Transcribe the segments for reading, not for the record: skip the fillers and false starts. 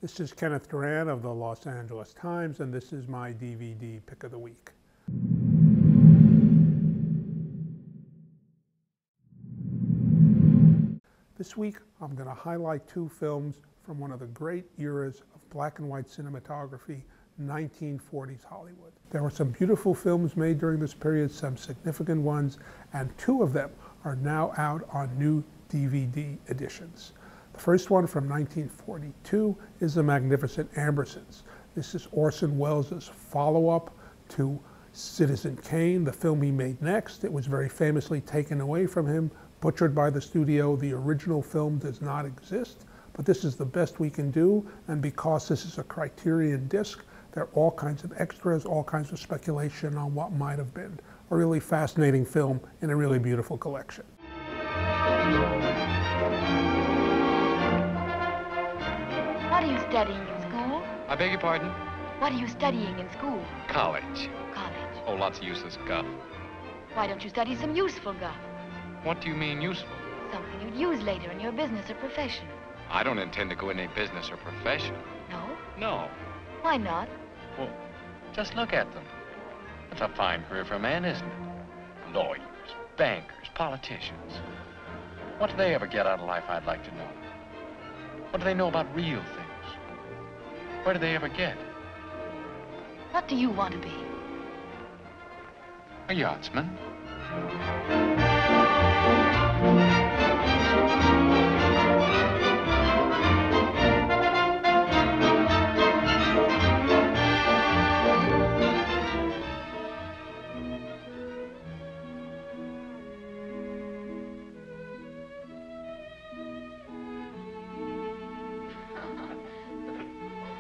This is Kenneth Turan of the Los Angeles Times, and this is my DVD pick of the week. This week, I'm going to highlight two films from one of the great eras of black and white cinematography, 1940s Hollywood. There were some beautiful films made during this period, some significant ones, and two of them are now out on new DVD editions. The first one from 1942 is The Magnificent Ambersons. This is Orson Welles' follow-up to Citizen Kane, the film he made next. It was very famously taken away from him, butchered by the studio. The original film does not exist, but this is the best we can do, and because this is a Criterion disc, there are all kinds of extras, all kinds of speculation on what might have been. A really fascinating film in a really beautiful collection. What are you studying in school? I beg your pardon? What are you studying in school? College. College. Oh, lots of useless guff. Why don't you study some useful guff? What do you mean useful? Something you'd use later in your business or profession. I don't intend to go into any business or profession. No? No. Why not? Well, just look at them. That's a fine career for a man, isn't it? Lawyers, bankers, politicians. What do they ever get out of life, I'd like to know? What do they know about real things? Where do they ever get? What do you want to be? A yachtsman.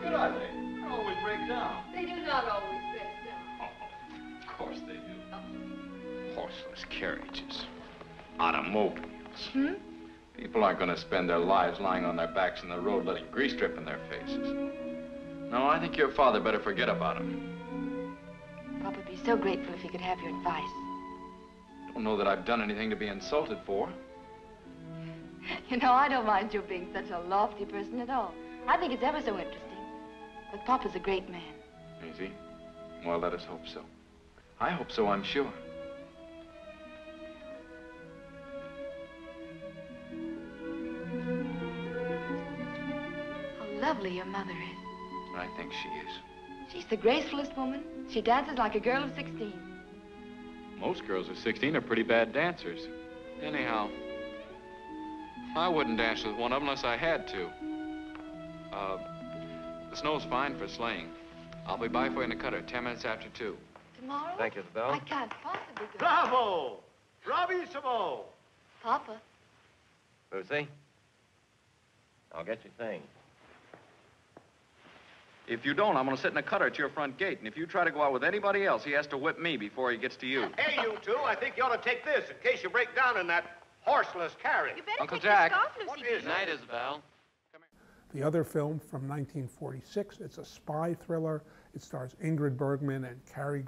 Good are they? They always break down. They do not always break down. Oh, of course they do. Horseless carriages. Automobiles. Hmm? People aren't going to spend their lives lying on their backs in the road letting grease drip in their faces. No, I think your father better forget about him. Papa would be so grateful if he could have your advice. Don't know that I've done anything to be insulted for. You know, I don't mind you being such a lofty person at all. I think it's ever so interesting. But Papa's a great man. Is he? Well, let us hope so. I hope so, I'm sure. How lovely your mother is. I think she is. She's the gracefullest woman. She dances like a girl of 16. Most girls of 16 are pretty bad dancers. Anyhow, I wouldn't dance with one of them unless I had to. The snow's fine for sleighing. I'll be by for you in the cutter, 10 minutes after 2. Tomorrow? Thank you, Isabel. I can't possibly go. Bravo! Bravissimo! Papa. Lucy, I'll get your thing. If you don't, I'm going to sit in the cutter at your front gate, and if you try to go out with anybody else, he has to whip me before he gets to you. Hey, you two, I think you ought to take this in case you break down in that horseless carriage. You better Uncle take Jack. this off, Lucy. What is Good night, Isabel. The other film from 1946, it's a spy thriller. It stars Ingrid Bergman and Cary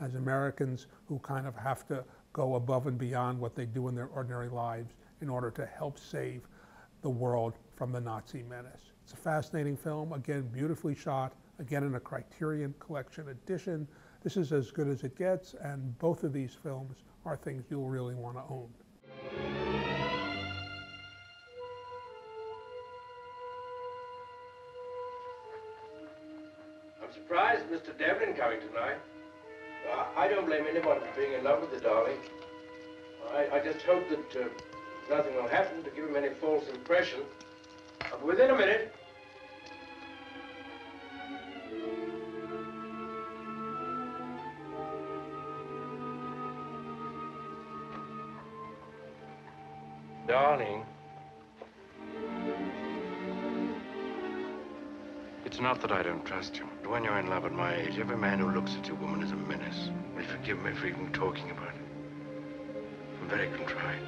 as Americans who kind of have to go above and beyond what they do in their ordinary lives in order to help save the world from the Nazi menace. It's a fascinating film, again, beautifully shot, again in a Criterion Collection edition. This is as good as it gets, and both of these films are things you'll really want to own. I'm surprised at Mr. Devlin coming tonight. I don't blame anyone for being in love with the darling. I just hope that nothing will happen to give him any false impression. I'll be within a minute. Darling. It's not that I don't trust you. But when you're in love at my age, every man who looks at a woman is a menace. Will you forgive me for even talking about it? I'm very contrite.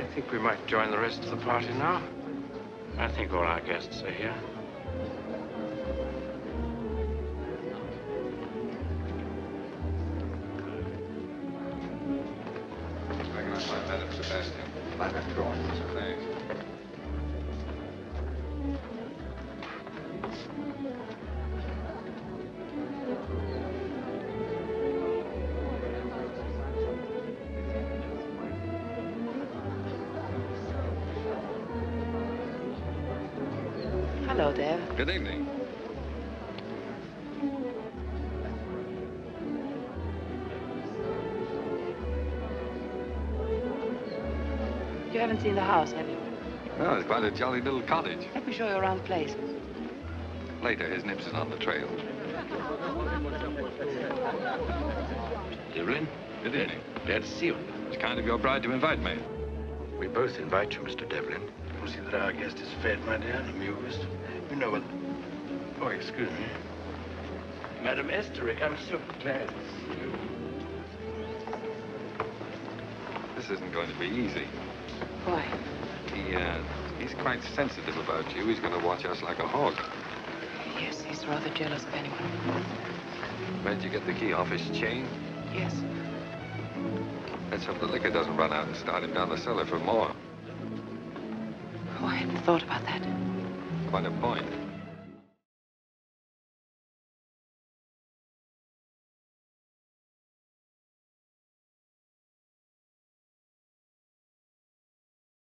I think we might join the rest of the party now. I think all our guests are here. Recognize my Madam Sebastian. I'm not going. Thanks. Hello there. Good evening. You haven't seen the house, have you? Oh, it's quite a jolly little cottage. Let me show you around the place. Later, his nips is on the trail. Devlin? Good evening. Glad to see you. It's kind of your bride to invite me. We both invite you, Mr. Devlin. You'll see that our guest is fed, my dear, and amused. You know what... Oh, excuse me. Madam Esterick, I'm so glad to see you. This isn't going to be easy. Why? He's quite sensitive about you. He's going to watch us like a hawk. Yes, he's rather jealous of anyone. Where'd you get the key off his chain? Yes. Let's hope the liquor doesn't run out and start him down the cellar for more. Oh, I hadn't thought about that. Quite a point.